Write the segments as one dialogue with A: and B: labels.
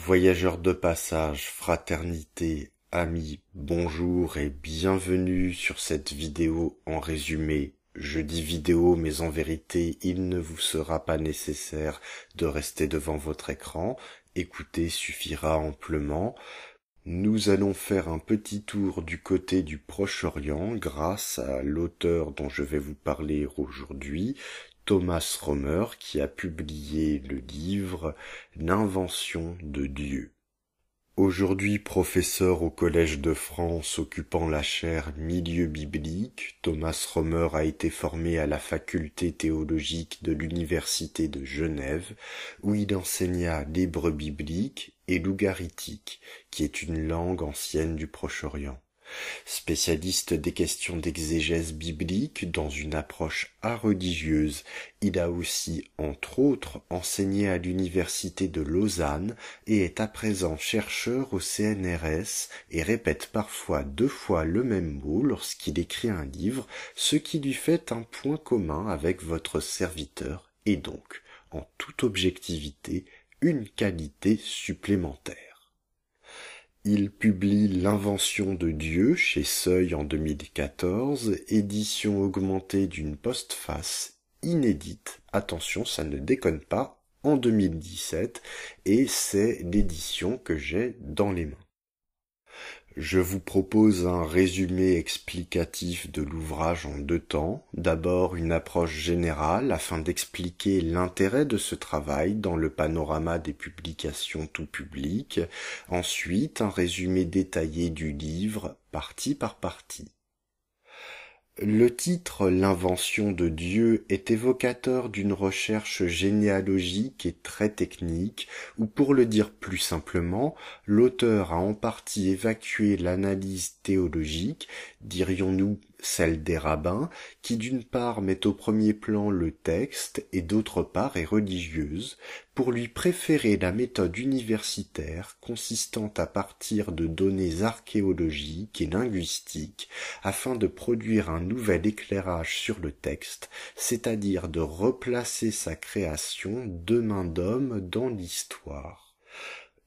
A: Voyageurs de passage, fraternité, amis, bonjour et bienvenue sur cette vidéo en résumé. Je dis vidéo, mais en vérité, il ne vous sera pas nécessaire de rester devant votre écran. Écouter suffira amplement. Nous allons faire un petit tour du côté du Proche-Orient grâce à l'auteur dont je vais vous parler aujourd'hui, Thomas Romer, qui a publié le livre L'Invention de Dieu. Aujourd'hui professeur au Collège de France occupant la chaire Milieu biblique, Thomas Romer a été formé à la faculté théologique de l'Université de Genève, où il enseigna l'hébreu biblique et l'ougaritique, qui est une langue ancienne du Proche-Orient. Spécialiste des questions d'exégèse biblique dans une approche religieuse, il a aussi, entre autres, enseigné à l'université de Lausanne et est à présent chercheur au CNRS et répète parfois 2 fois le même mot lorsqu'il écrit un livre, ce qui lui fait un point commun avec votre serviteur et donc, en toute objectivité, une qualité supplémentaire. Il publie L'Invention de Dieu chez Seuil en 2014, édition augmentée d'une postface inédite, attention ça ne déconne pas, en 2017, et c'est l'édition que j'ai dans les mains. Je vous propose un résumé explicatif de l'ouvrage en 2 temps. D'abord une approche générale afin d'expliquer l'intérêt de ce travail dans le panorama des publications tout public. Ensuite un résumé détaillé du livre, partie par partie. Le titre « L'invention de Dieu » est évocateur d'une recherche généalogique et très technique, où pour le dire plus simplement, l'auteur a en partie évacué l'analyse théologique, dirions-nous celle des rabbins, qui d'une part met au premier plan le texte et d'autre part est religieuse, pour lui préférer la méthode universitaire consistant à partir de données archéologiques et linguistiques afin de produire un nouvel éclairage sur le texte, c'est-à-dire de replacer sa création de main d'homme dans l'histoire.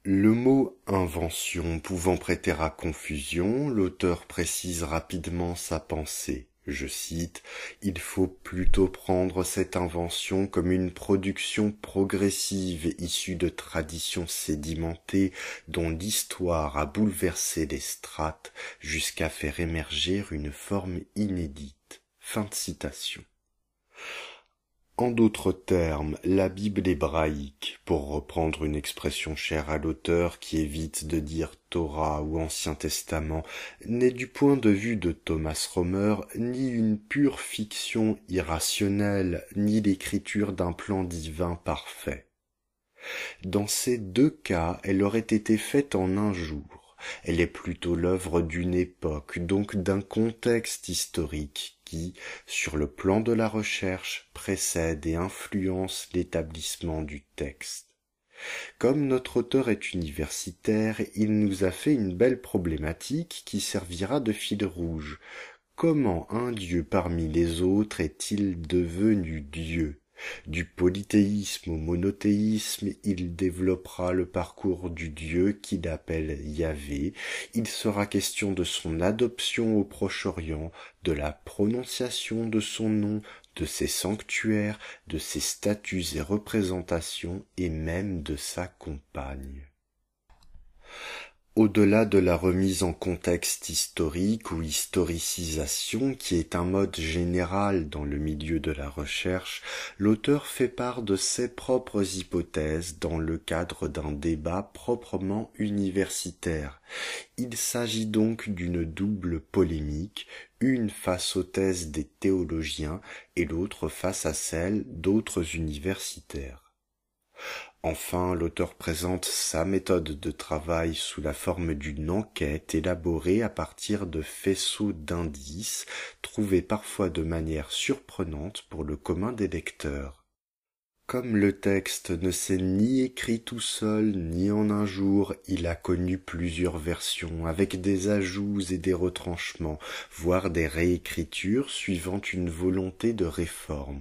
A: Le mot « invention » pouvant prêter à confusion, l'auteur précise rapidement sa pensée. Je cite, « Il faut plutôt prendre cette invention comme une production progressive issue de traditions sédimentées dont l'histoire a bouleversé les strates jusqu'à faire émerger une forme inédite. » Fin de citation. En d'autres termes, la Bible hébraïque, pour reprendre une expression chère à l'auteur qui évite de dire Torah ou Ancien Testament, n'est du point de vue de Thomas Romer ni une pure fiction irrationnelle, ni l'écriture d'un plan divin parfait. Dans ces 2 cas, elle aurait été faite en un jour. Elle est plutôt l'œuvre d'une époque, donc d'un contexte historique qui, sur le plan de la recherche, précède et influence l'établissement du texte. Comme notre auteur est universitaire, il nous a fait une belle problématique qui servira de fil rouge. Comment un Dieu parmi les autres est-il devenu Dieu ? Du polythéisme au monothéisme, il développera le parcours du Dieu qu'il appelle Yahvé. Il sera question de son adoption au Proche-Orient, de la prononciation de son nom, de ses sanctuaires, de ses statuts et représentations, et même de sa compagne. Au-delà de la remise en contexte historique ou historicisation, qui est un mode général dans le milieu de la recherche, l'auteur fait part de ses propres hypothèses dans le cadre d'un débat proprement universitaire. Il s'agit donc d'une double polémique, une face aux thèses des théologiens et l'autre face à celles d'autres universitaires. Enfin, l'auteur présente sa méthode de travail sous la forme d'une enquête élaborée à partir de faisceaux d'indices, trouvés parfois de manière surprenante pour le commun des lecteurs. Comme le texte ne s'est ni écrit tout seul, ni en un jour, il a connu plusieurs versions, avec des ajouts et des retranchements, voire des réécritures suivant une volonté de réforme.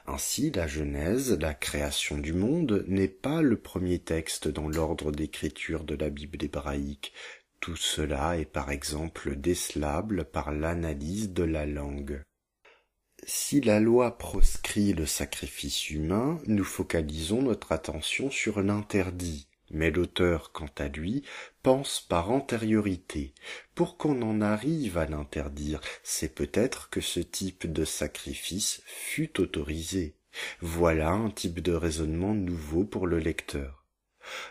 A: Ainsi, la Genèse, la création du monde, n'est pas le premier texte dans l'ordre d'écriture de la Bible hébraïque. Tout cela est par exemple décelable par l'analyse de la langue. Si la loi proscrit le sacrifice humain, nous focalisons notre attention sur l'interdit, mais l'auteur, quant à lui, pense par antériorité. Pour qu'on en arrive à l'interdire, c'est peut-être que ce type de sacrifice fut autorisé. Voilà un type de raisonnement nouveau pour le lecteur.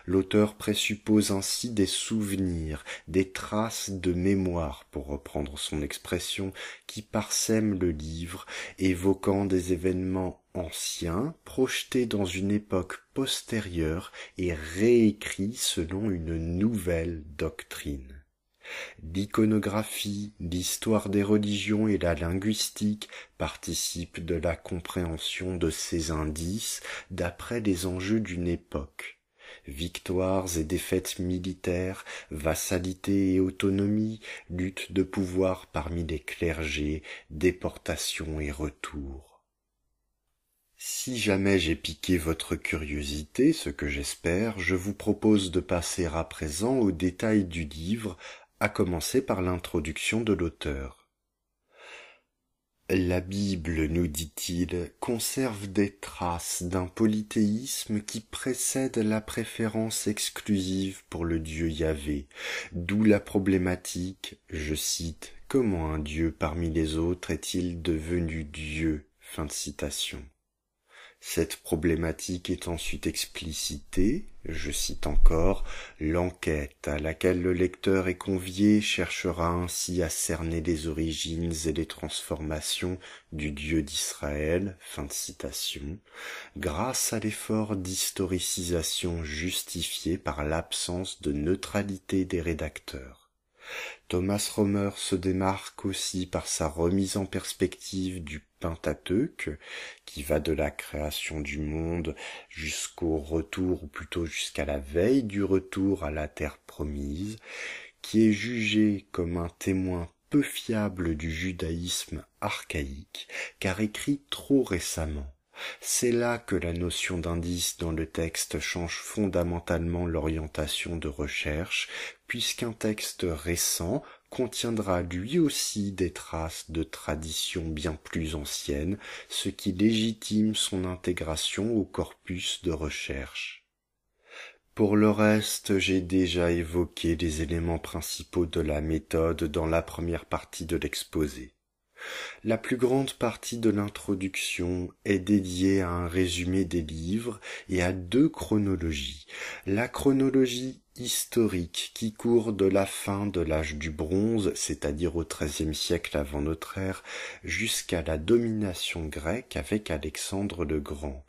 A: L'auteur présuppose ainsi des souvenirs, des traces de mémoire, pour reprendre son expression, qui parsèment le livre, évoquant des événements anciens, projetés dans une époque postérieure et réécrits selon une nouvelle doctrine. L'iconographie, l'histoire des religions et la linguistique participent de la compréhension de ces indices d'après les enjeux d'une époque. Victoires et défaites militaires, vassalité et autonomie, lutte de pouvoir parmi les clergés, déportation et retour. Si jamais j'ai piqué votre curiosité, ce que j'espère, je vous propose de passer à présent aux détails du livre, à commencer par l'introduction de l'auteur. La Bible, nous dit-il, conserve des traces d'un polythéisme qui précède la préférence exclusive pour le Dieu Yahvé, d'où la problématique, je cite, « Comment un Dieu parmi les autres est-il devenu Dieu ?» Fin de citation. Cette problématique est ensuite explicitée, je cite encore, « L'enquête à laquelle le lecteur est convié cherchera ainsi à cerner les origines et les transformations du Dieu d'Israël, » fin de citation, grâce à l'effort d'historicisation justifié par l'absence de neutralité des rédacteurs. Thomas Romer se démarque aussi par sa remise en perspective du Pentateuque, qui va de la création du monde jusqu'au retour, ou plutôt jusqu'à la veille du retour à la terre promise, qui est jugé comme un témoin peu fiable du judaïsme archaïque, car écrit trop récemment. C'est là que la notion d'indice dans le texte change fondamentalement l'orientation de recherche, puisqu'un texte récent contiendra lui aussi des traces de traditions bien plus anciennes, ce qui légitime son intégration au corpus de recherche. Pour le reste, j'ai déjà évoqué les éléments principaux de la méthode dans la première partie de l'exposé. La plus grande partie de l'introduction est dédiée à un résumé des livres et à deux chronologies. La chronologie historique qui court de la fin de l'âge du bronze, c'est-à-dire au XIIIe siècle avant notre ère, jusqu'à la domination grecque avec Alexandre le Grand.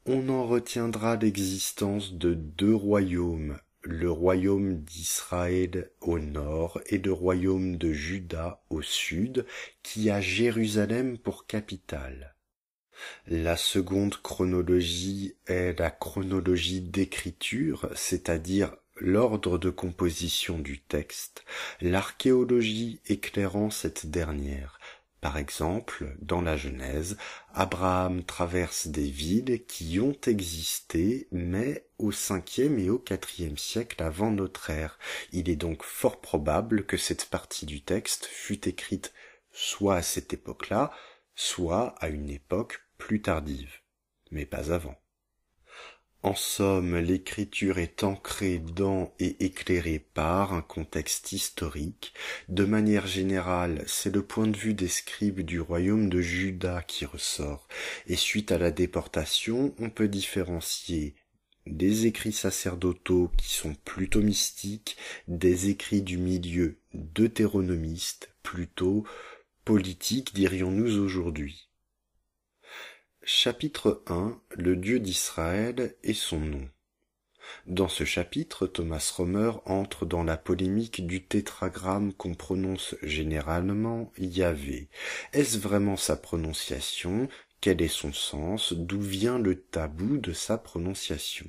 A: On en retiendra l'existence de deux royaumes, le royaume d'Israël au nord et le royaume de Juda au sud, qui a Jérusalem pour capitale. La seconde chronologie est la chronologie d'écriture, c'est-à-dire l'ordre de composition du texte, l'archéologie éclairant cette dernière. Par exemple, dans la Genèse, Abraham traverse des villes qui ont existé, mais au 5e et au 4e siècle avant notre ère. Il est donc fort probable que cette partie du texte fût écrite soit à cette époque-là, soit à une époque plus tardive, mais pas avant. En somme, l'écriture est ancrée dans et éclairée par un contexte historique. De manière générale, c'est le point de vue des scribes du royaume de Juda qui ressort, et suite à la déportation, on peut différencier des écrits sacerdotaux qui sont plutôt mystiques, des écrits du milieu deutéronomiste, plutôt politiques, dirions-nous aujourd'hui. Chapitre 1. Le Dieu d'Israël et son nom. Dans ce chapitre, Thomas Romer entre dans la polémique du tétragramme qu'on prononce généralement Yahvé. Est-ce vraiment sa prononciation? Quel est son sens? D'où vient le tabou de sa prononciation?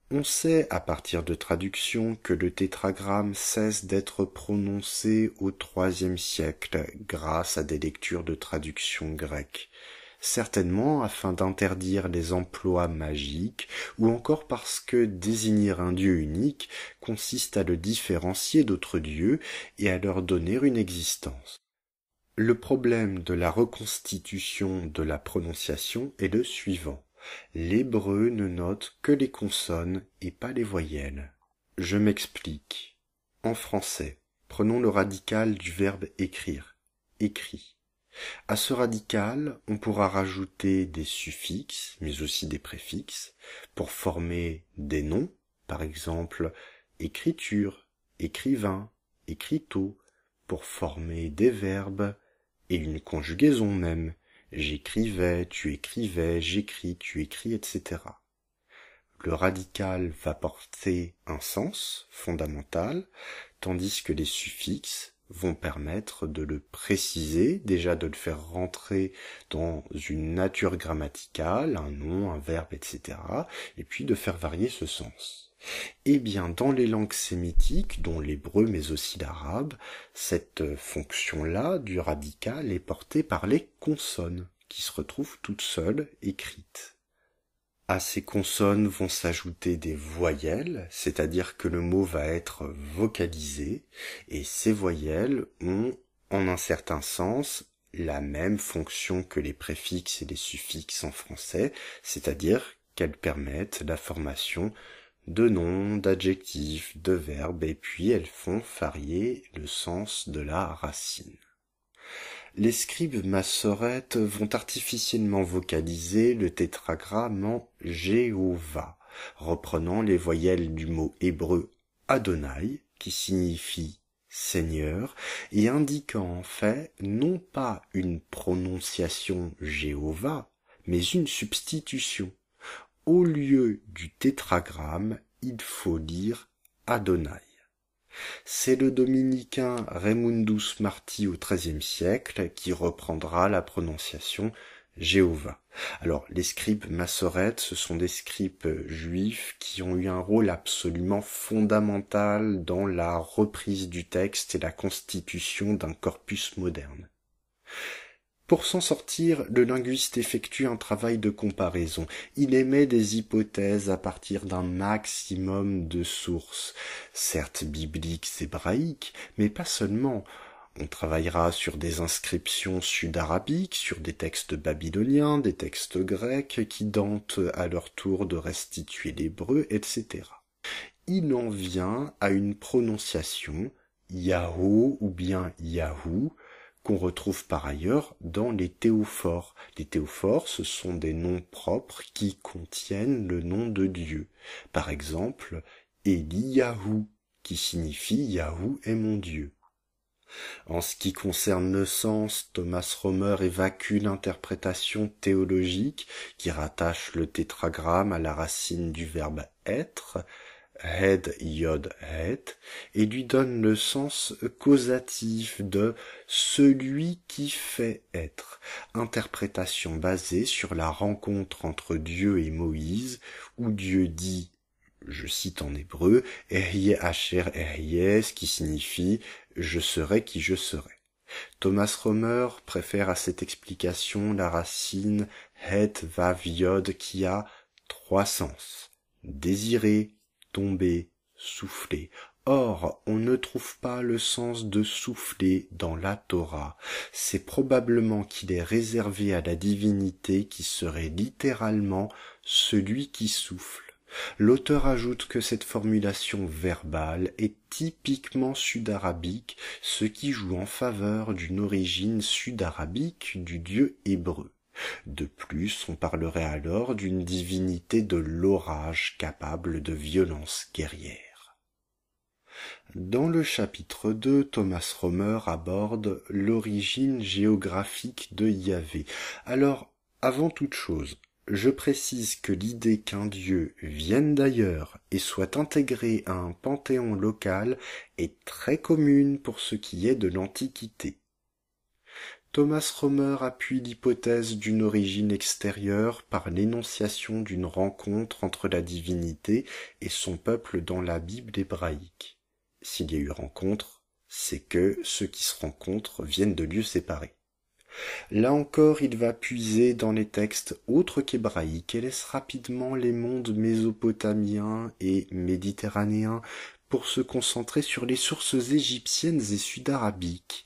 A: On sait, à partir de traductions, que le tétragramme cesse d'être prononcé au IIIe siècle grâce à des lectures de traduction grecque. certainement afin d'interdire les emplois magiques, ou encore parce que désigner un dieu unique consiste à le différencier d'autres dieux et à leur donner une existence. Le problème de la reconstitution de la prononciation est le suivant. L'hébreu ne note que les consonnes et pas les voyelles. Je m'explique. En français, prenons le radical du verbe écrire, écrit. À ce radical, on pourra rajouter des suffixes, mais aussi des préfixes, pour former des noms, par exemple écriture, écrivain, écriteau, pour former des verbes et une conjugaison même. J'écrivais, tu écrivais, j'écris, tu écris, etc. Le radical va porter un sens fondamental, tandis que les suffixes vont permettre de le préciser, déjà de le faire rentrer dans une nature grammaticale, un nom, un verbe, etc., et puis de faire varier ce sens. Eh bien, dans les langues sémitiques, dont l'hébreu mais aussi l'arabe, cette fonction-là du radical est portée par les consonnes, qui se retrouvent toutes seules écrites. À ces consonnes vont s'ajouter des voyelles, c'est-à-dire que le mot va être vocalisé, et ces voyelles ont, en un certain sens, la même fonction que les préfixes et les suffixes en français, c'est-à-dire qu'elles permettent la formation de noms, d'adjectifs, de verbes, et puis elles font varier le sens de la racine. Les scribes massorètes vont artificiellement vocaliser le tétragramme en Jéhovah, reprenant les voyelles du mot hébreu Adonai, qui signifie Seigneur, et indiquant en fait non pas une prononciation Jéhovah, mais une substitution. Au lieu du tétragramme, il faut lire Adonai. C'est le dominicain Raymundus Marty au XIIIe siècle qui reprendra la prononciation Jéhovah. Alors, les scribes massorètes, ce sont des scribes juifs qui ont eu un rôle absolument fondamental dans la reprise du texte et la constitution d'un corpus moderne. Pour s'en sortir, le linguiste effectue un travail de comparaison. Il émet des hypothèses à partir d'un maximum de sources, certes bibliques, hébraïques, mais pas seulement. On travaillera sur des inscriptions sud-arabiques, sur des textes babyloniens, des textes grecs qui tentent à leur tour de restituer l'hébreu, etc. Il en vient à une prononciation, Yahoo ou bien Yahoo, qu'on retrouve par ailleurs dans les théophores. Les théophores, ce sont des noms propres qui contiennent le nom de Dieu. Par exemple, Eliyahu, qui signifie Yahoo est mon Dieu. En ce qui concerne le sens, Thomas Romer évacue l'interprétation théologique qui rattache le tétragramme à la racine du verbe être, Hed, Yod, Het, et lui donne le sens causatif de celui qui fait être, interprétation basée sur la rencontre entre Dieu et Moïse, où Dieu dit, je cite en hébreu, Ehyeh Asher Ehyeh, ce qui signifie je serai qui je serai. Thomas Romer préfère à cette explication la racine Het Vav Yod qui a trois sens, désirer, tomber, souffler. Or, on ne trouve pas le sens de souffler dans la Torah. C'est probablement qu'il est réservé à la divinité qui serait littéralement celui qui souffle. L'auteur ajoute que cette formulation verbale est typiquement sud-arabique, ce qui joue en faveur d'une origine sud-arabique du dieu hébreu. De plus, on parlerait alors d'une divinité de l'orage capable de violence guerrière. Dans le chapitre 2, Thomas Romer aborde l'origine géographique de Yahvé. Alors, avant toute chose, je précise que l'idée qu'un dieu vienne d'ailleurs et soit intégré à un panthéon local est très commune pour ce qui est de l'Antiquité. Thomas Romer appuie l'hypothèse d'une origine extérieure par l'énonciation d'une rencontre entre la divinité et son peuple dans la Bible hébraïque. S'il y a eu rencontre, c'est que ceux qui se rencontrent viennent de lieux séparés. Là encore, il va puiser dans les textes autres qu'hébraïques et laisse rapidement les mondes mésopotamiens et méditerranéens pour se concentrer sur les sources égyptiennes et sud-arabiques.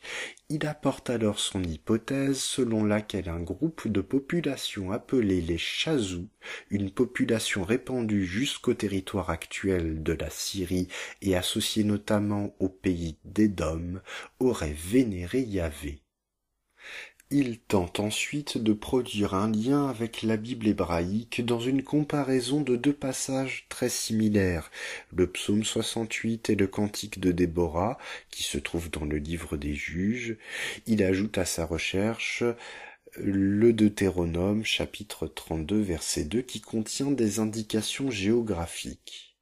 A: Il apporte alors son hypothèse selon laquelle un groupe de population appelé les Chazous, une population répandue jusqu'au territoire actuel de la Syrie et associée notamment au pays d'Édom, aurait vénéré Yahvé. Il tente ensuite de produire un lien avec la Bible hébraïque dans une comparaison de deux passages très similaires, le psaume 68 et le cantique de Déborah, qui se trouvent dans le livre des Juges. Il ajoute à sa recherche le Deutéronome, chapitre 32, verset 2, qui contient des indications géographiques.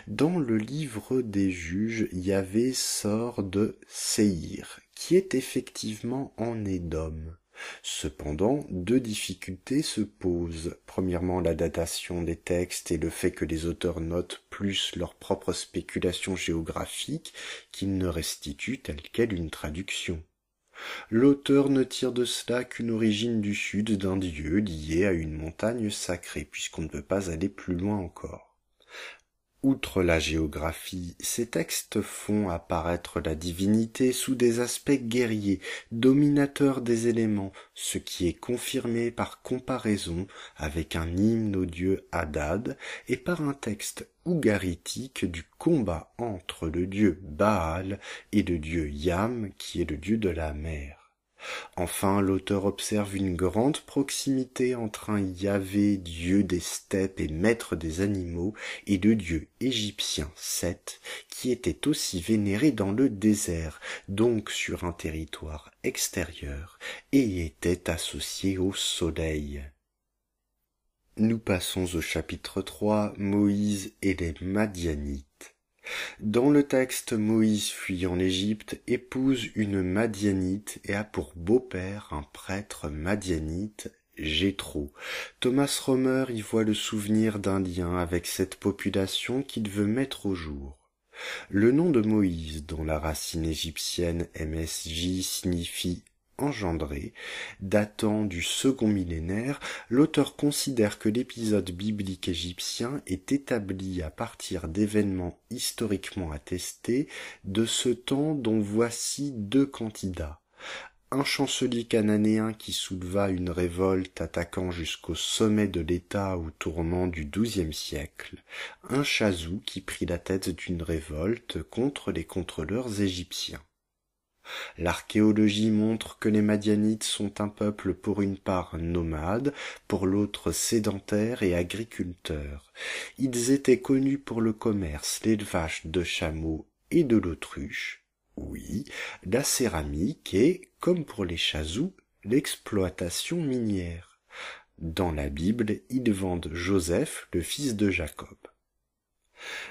A: Dans le livre des Juges, Yahvé sort de Séhir, qui est effectivement en Édom. Cependant, deux difficultés se posent. Premièrement, la datation des textes et le fait que les auteurs notent plus leurs propres spéculations géographiques qu'ils ne restituent telle quelle une traduction. L'auteur ne tire de cela qu'une origine du sud d'un dieu lié à une montagne sacrée, puisqu'on ne peut pas aller plus loin encore. Outre la géographie, ces textes font apparaître la divinité sous des aspects guerriers, dominateurs des éléments, ce qui est confirmé par comparaison avec un hymne au dieu Hadad et par un texte ougaritique du combat entre le dieu Baal et le dieu Yam, qui est le dieu de la mer. Enfin, l'auteur observe une grande proximité entre un Yahvé, dieu des steppes et maître des animaux, et le dieu égyptien Seth, qui était aussi vénéré dans le désert, donc sur un territoire extérieur, et était associé au soleil. Nous passons au chapitre 3, Moïse et les Madianites. Dans le texte, Moïse, fuyant l'Égypte, épouse une Madianite et a pour beau-père un prêtre madianite, Jéthro. Thomas Romer y voit le souvenir d'un lien avec cette population qu'il veut mettre au jour. Le nom de Moïse, dont la racine égyptienne MSJ signifie engendré, datant du second millénaire, l'auteur considère que l'épisode biblique égyptien est établi à partir d'événements historiquement attestés de ce temps dont voici deux candidats. Un chancelier cananéen qui souleva une révolte attaquant jusqu'au sommet de l'État au tournant du XIIe siècle, un chazou qui prit la tête d'une révolte contre les contrôleurs égyptiens. L'archéologie montre que les Madianites sont un peuple pour une part nomade, pour l'autre sédentaire et agriculteur. Ils étaient connus pour le commerce, l'élevage de chameaux et de l'autruche, oui, la céramique et, comme pour les chazous, l'exploitation minière. Dans la Bible, ils vendent Joseph, le fils de Jacob.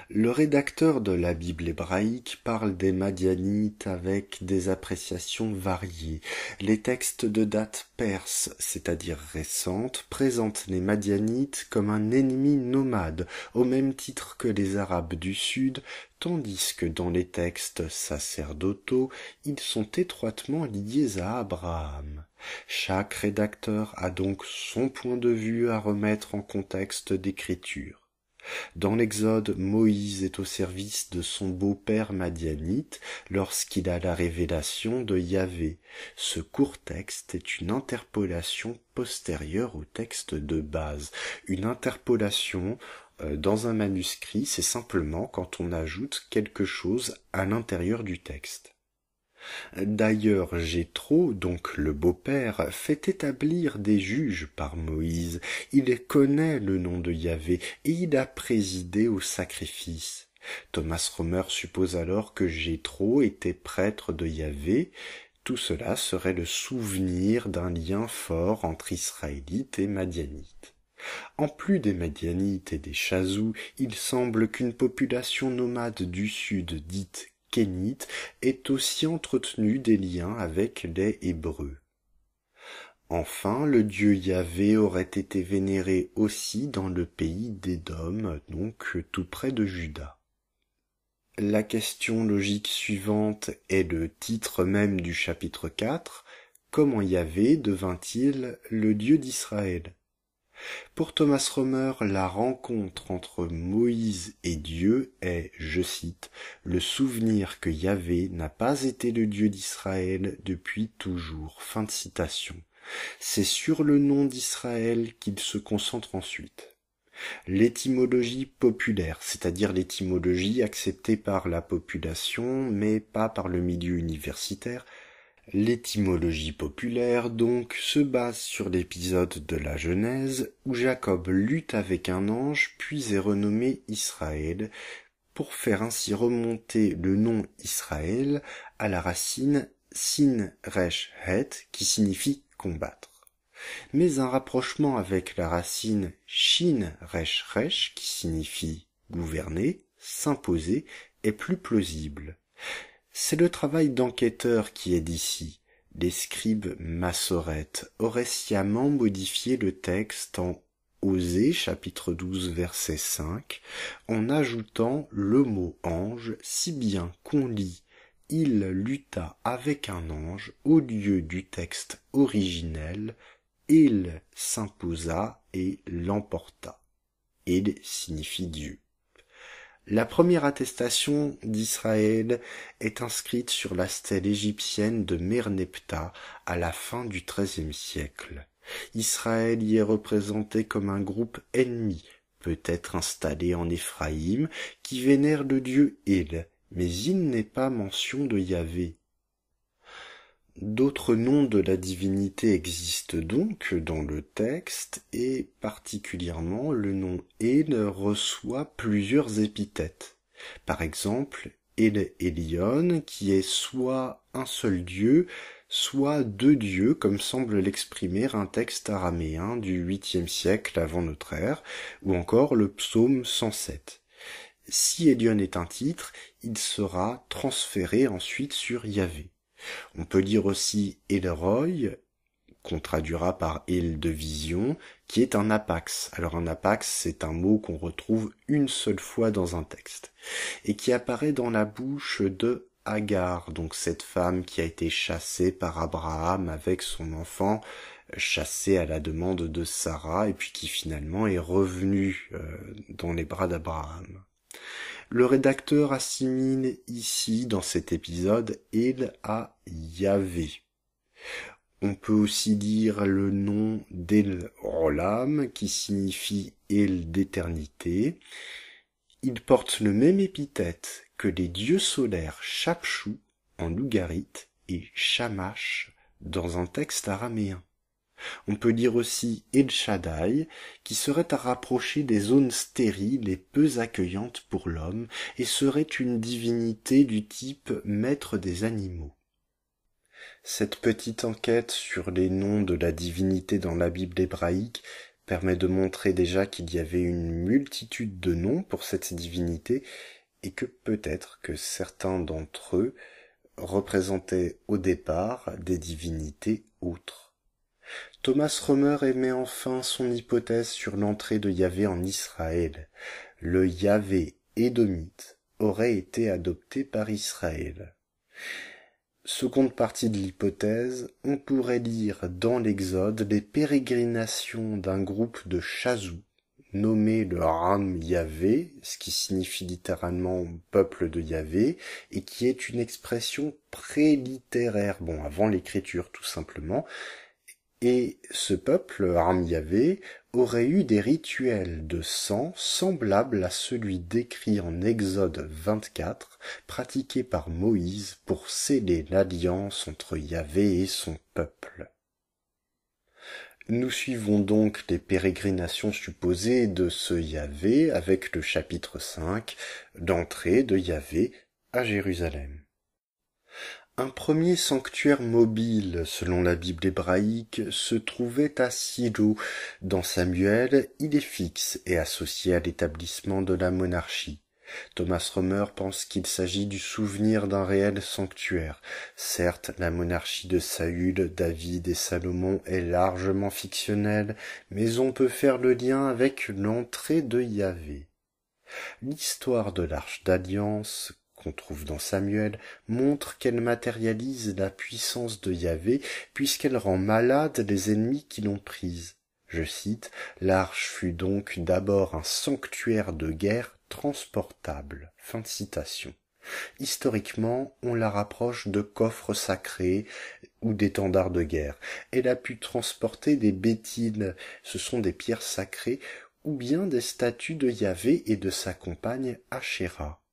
A: Le rédacteur de la Bible hébraïque parle des Madianites avec des appréciations variées. Les textes de date perse, c'est-à-dire récente, présentent les Madianites comme un ennemi nomade, au même titre que les Arabes du Sud, tandis que dans les textes sacerdotaux, ils sont étroitement liés à Abraham. Chaque rédacteur a donc son point de vue à remettre en contexte d'écriture. Dans l'Exode, Moïse est au service de son beau-père madianite lorsqu'il a la révélation de Yahvé. Ce court texte est une interpolation postérieure au texte de base. Une interpolation dans un manuscrit, c'est simplement quand on ajoute quelque chose à l'intérieur du texte. D'ailleurs, Jéthro, donc le beau-père, fait établir des juges par Moïse. Il connaît le nom de Yahvé et il a présidé au sacrifice. Thomas Romer suppose alors que Jéthro était prêtre de Yahvé. Tout cela serait le souvenir d'un lien fort entre Israélites et Madianites. En plus des Madianites et des Chazous, il semble qu'une population nomade du sud dite kénite est aussi entretenu des liens avec les Hébreux. Enfin, le dieu Yahvé aurait été vénéré aussi dans le pays d'Édom, donc tout près de Juda. La question logique suivante est le titre même du chapitre 4. comment Yahvé devint-il le Dieu d'Israël? Pour Thomas Romer, la rencontre entre Moïse et Dieu est, je cite, « le souvenir que Yahvé n'a pas été le Dieu d'Israël depuis toujours ». Fin de citation. C'est sur le nom d'Israël qu'il se concentre ensuite. L'étymologie populaire, c'est-à-dire l'étymologie acceptée par la population, mais pas par le milieu universitaire. L'étymologie populaire, donc, se base sur l'épisode de la Genèse où Jacob lutte avec un ange puis est renommé Israël, pour faire ainsi remonter le nom Israël à la racine sin resh het qui signifie combattre. Mais un rapprochement avec la racine shin resh resh qui signifie gouverner, s'imposer, est plus plausible. C'est le travail d'enquêteur qui est d'ici. Les scribes massorètes auraient sciemment modifié le texte en Osée, chapitre 12, verset 5, en ajoutant le mot ange, si bien qu'on lit « il lutta avec un ange » au lieu du texte originel « il s'imposa et l'emporta ». « Il » signifie Dieu. La première attestation d'Israël est inscrite sur la stèle égyptienne de Merneptah à la fin du XIIIe siècle. Israël y est représenté comme un groupe ennemi, peut-être installé en Éphraïm, qui vénère le dieu El, mais il n'est pas mention de Yahvé. D'autres noms de la divinité existent donc dans le texte, et particulièrement le nom El reçoit plusieurs épithètes. Par exemple, El Elyon, qui est soit un seul dieu, soit deux dieux, comme semble l'exprimer un texte araméen du 8e siècle avant notre ère, ou encore le psaume 107. Si Elyon est un titre, il sera transféré ensuite sur Yahvé. On peut dire aussi El-Roi, qu'on traduira par El de vision, qui est un apax. Alors un apax, c'est un mot qu'on retrouve une seule fois dans un texte, et qui apparaît dans la bouche de Agar, donc cette femme qui a été chassée par Abraham avec son enfant, chassée à la demande de Sarah, et puis qui finalement est revenue dans les bras d'Abraham. Le rédacteur assimile ici, dans cet épisode, El à Yahvé. On peut aussi dire le nom d'El Rolam, qui signifie El d'éternité. Il porte le même épithète que les dieux solaires Chapchou en lougarite et Shamash dans un texte araméen. On peut dire aussi El Shaddai, qui serait à rapprocher des zones stériles et peu accueillantes pour l'homme, et serait une divinité du type maître des animaux. Cette petite enquête sur les noms de la divinité dans la Bible hébraïque permet de montrer déjà qu'il y avait une multitude de noms pour cette divinité, et que peut-être que certains d'entre eux représentaient au départ des divinités autres. Thomas Romer émet enfin son hypothèse sur l'entrée de Yahvé en Israël. Le Yahvé édomite aurait été adopté par Israël. Seconde partie de l'hypothèse, on pourrait lire dans l'Exode les pérégrinations d'un groupe de chazous, nommé le Ram Yahvé, ce qui signifie littéralement peuple de Yahvé, et qui est une expression pré-littéraire, avant l'écriture tout simplement. Et ce peuple, Ram Yahvé, aurait eu des rituels de sang semblables à celui décrit en Exode 24, pratiqués par Moïse pour sceller l'alliance entre Yahvé et son peuple. Nous suivons donc les pérégrinations supposées de ce Yahvé avec le chapitre 5, l'entrée de Yahvé à Jérusalem. Un premier sanctuaire mobile, selon la Bible hébraïque, se trouvait à Silo. Dans Samuel, il est fixe et associé à l'établissement de la monarchie. Thomas Romer pense qu'il s'agit du souvenir d'un réel sanctuaire. Certes, la monarchie de Saül, David et Salomon est largement fictionnelle, mais on peut faire le lien avec l'entrée de Yahvé. L'histoire de l'Arche d'Alliance qu'on trouve dans Samuel, montre qu'elle matérialise la puissance de Yahvé, puisqu'elle rend malades les ennemis qui l'ont prise. Je cite, « L'arche fut donc d'abord un sanctuaire de guerre transportable. » Fin de citation. Historiquement, on la rapproche de coffres sacrés ou d'étendards de guerre. Elle a pu transporter des bétines, ce sont des pierres sacrées, ou bien des statues de Yahvé et de sa compagne Ashéra.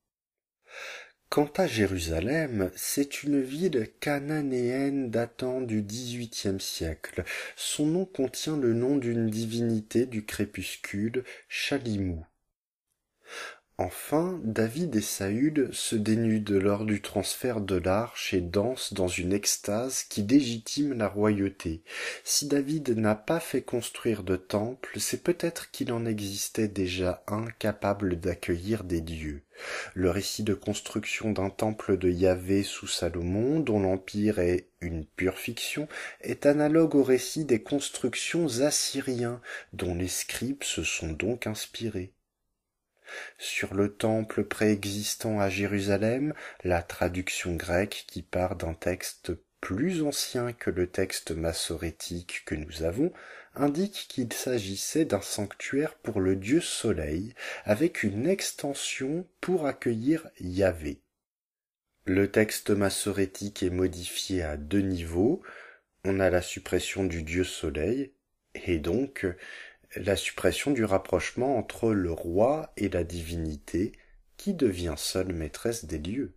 A: Quant à Jérusalem, c'est une ville cananéenne datant du XVIIIe siècle. Son nom contient le nom d'une divinité du crépuscule, Chalimou. Enfin, David et Saül se dénudent lors du transfert de l'arche et dansent dans une extase qui légitime la royauté. Si David n'a pas fait construire de temple, c'est peut-être qu'il en existait déjà un capable d'accueillir des dieux. Le récit de construction d'un temple de Yahvé sous Salomon, dont l'empire est une pure fiction, est analogue au récit des constructions assyriens, dont les scribes se sont donc inspirés. Sur le temple préexistant à Jérusalem, la traduction grecque qui part d'un texte plus ancien que le texte massorétique que nous avons, indique qu'il s'agissait d'un sanctuaire pour le dieu Soleil, avec une extension pour accueillir Yahvé. Le texte massorétique est modifié à 2 niveaux. On a la suppression du dieu Soleil, et donc la suppression du rapprochement entre le roi et la divinité, qui devient seule maîtresse des lieux.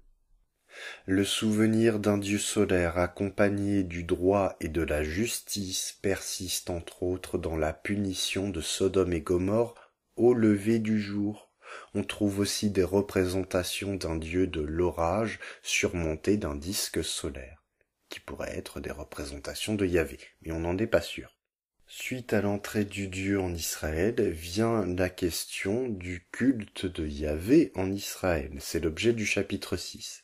A: Le souvenir d'un dieu solaire accompagné du droit et de la justice persiste entre autres dans la punition de Sodome et Gomorrhe au lever du jour. On trouve aussi des représentations d'un dieu de l'orage surmonté d'un disque solaire, qui pourraient être des représentations de Yahvé, mais on n'en est pas sûr. Suite à l'entrée du Dieu en Israël, vient la question du culte de Yahvé en Israël. C'est l'objet du chapitre 6.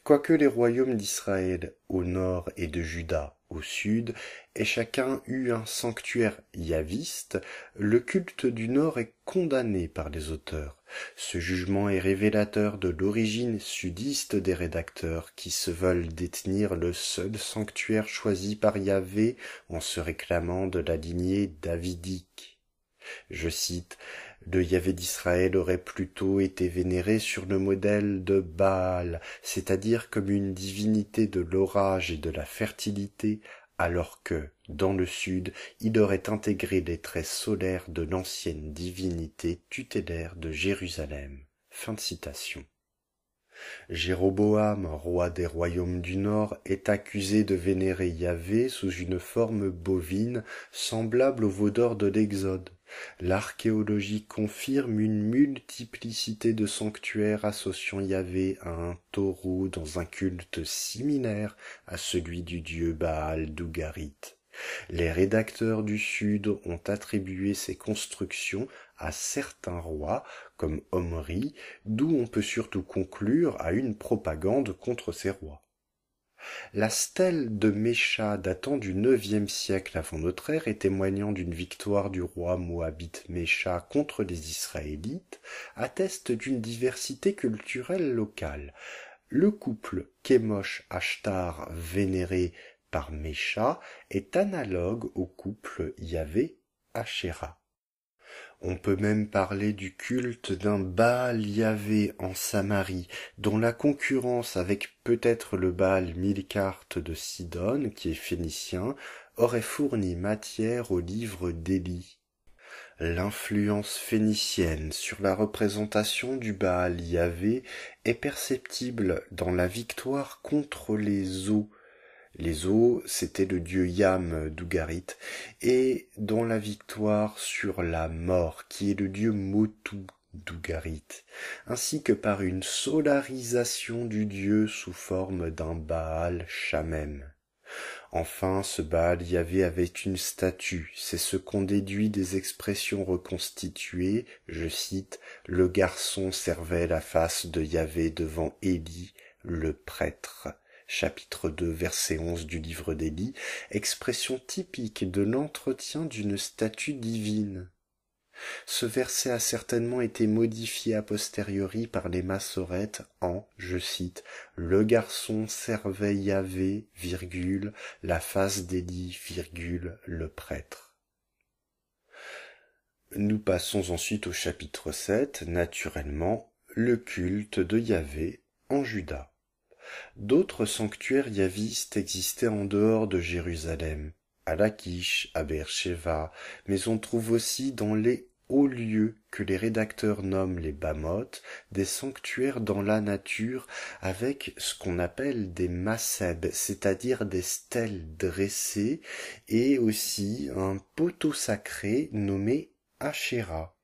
A: Quoique les royaumes d'Israël au nord et de Juda au sud aient chacun eu un sanctuaire yahviste, le culte du nord est condamné par les auteurs. Ce jugement est révélateur de l'origine sudiste des rédacteurs qui se veulent détenir le seul sanctuaire choisi par Yahvé en se réclamant de la lignée davidique. Je cite, « Le Yahvé d'Israël aurait plutôt été vénéré sur le modèle de Baal, c'est-à-dire comme une divinité de l'orage et de la fertilité, alors que, dans le sud, il aurait intégré les traits solaires de l'ancienne divinité tutélaire de Jérusalem. » Fin de citation. Jéroboam, roi des royaumes du Nord, est accusé de vénérer Yahvé sous une forme bovine semblable au veau d'or de l'Exode. L'archéologie confirme une multiplicité de sanctuaires associant Yahvé à un taureau dans un culte similaire à celui du dieu Baal d'Ougarit. Les rédacteurs du Sud ont attribué ces constructions à certains rois, comme Omri, d'où on peut surtout conclure à une propagande contre ces rois. La stèle de Mécha datant du IXe siècle avant notre ère et témoignant d'une victoire du roi moabite Mécha contre les Israélites atteste d'une diversité culturelle locale. Le couple Kémosh-Ashtar vénéré par Mécha est analogue au couple Yahvé-Ashéra. On peut même parler du culte d'un Baal Yahvé en Samarie, dont la concurrence avec peut-être le Baal Milcarte de Sidon, qui est phénicien, aurait fourni matière au livre d'Élie. L'influence phénicienne sur la représentation du Baal Yahvé est perceptible dans la victoire contre les eaux. Les eaux, c'était le dieu Yam d'Ougarit, et dans la victoire sur la mort, qui est le dieu Motu d'Ougarit, ainsi que par une solarisation du dieu sous forme d'un Baal Shamem. Enfin, ce Baal Yahvé avait une statue, c'est ce qu'on déduit des expressions reconstituées, je cite, « Le garçon servait la face de Yahvé devant Élie, le prêtre ». Chapitre 2, verset 11 du livre d'Élie, expression typique de l'entretien d'une statue divine. Ce verset a certainement été modifié a posteriori par les massorètes en, je cite, « Le garçon servait Yahvé, virgule, la face d'Élie, virgule, le prêtre ». Nous passons ensuite au chapitre 7, naturellement, le culte de Yahvé en Juda. D'autres sanctuaires yahvistes existaient en dehors de Jérusalem, à Lachish, à Beersheba, mais on trouve aussi dans les hauts lieux que les rédacteurs nomment les Bamoth, des sanctuaires dans la nature avec ce qu'on appelle des maseb, c'est-à-dire des stèles dressées, et aussi un poteau sacré nommé Asherah.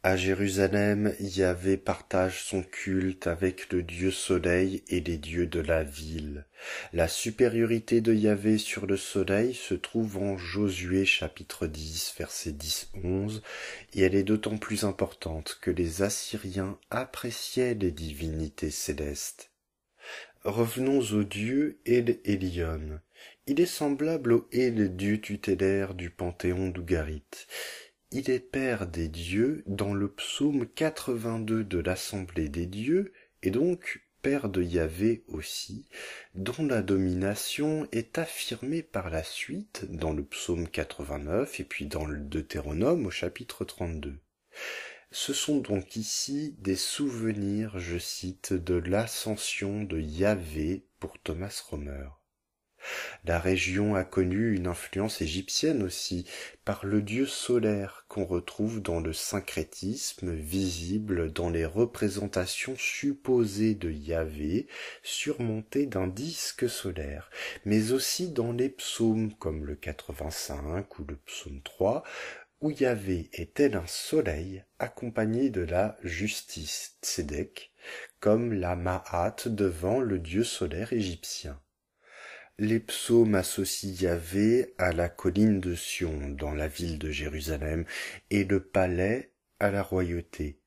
A: À Jérusalem, Yahvé partage son culte avec le dieu soleil et les dieux de la ville. La supériorité de Yahvé sur le soleil se trouve en Josué chapitre 10, versets 10-11, et elle est d'autant plus importante que les Assyriens appréciaient les divinités célestes. Revenons au dieu El-Elyon. Il est semblable au El, dieu tutélaire du panthéon d'Ougarit. Il est père des dieux dans le psaume 82 de l'Assemblée des dieux, et donc père de Yahvé aussi, dont la domination est affirmée par la suite dans le psaume 89 et puis dans le Deutéronome au chapitre 32. Ce sont donc ici des souvenirs, je cite, de l'ascension de Yahvé pour Thomas Romer. La région a connu une influence égyptienne aussi, par le dieu solaire qu'on retrouve dans le syncrétisme visible dans les représentations supposées de Yahvé surmontées d'un disque solaire, mais aussi dans les psaumes comme le 85 ou le psaume 3, où Yahvé est tel un soleil accompagné de la justice Tzedek, comme la Ma'at devant le dieu solaire égyptien. Les psaumes associent Yahvé à la colline de Sion dans la ville de Jérusalem et le palais à la royauté.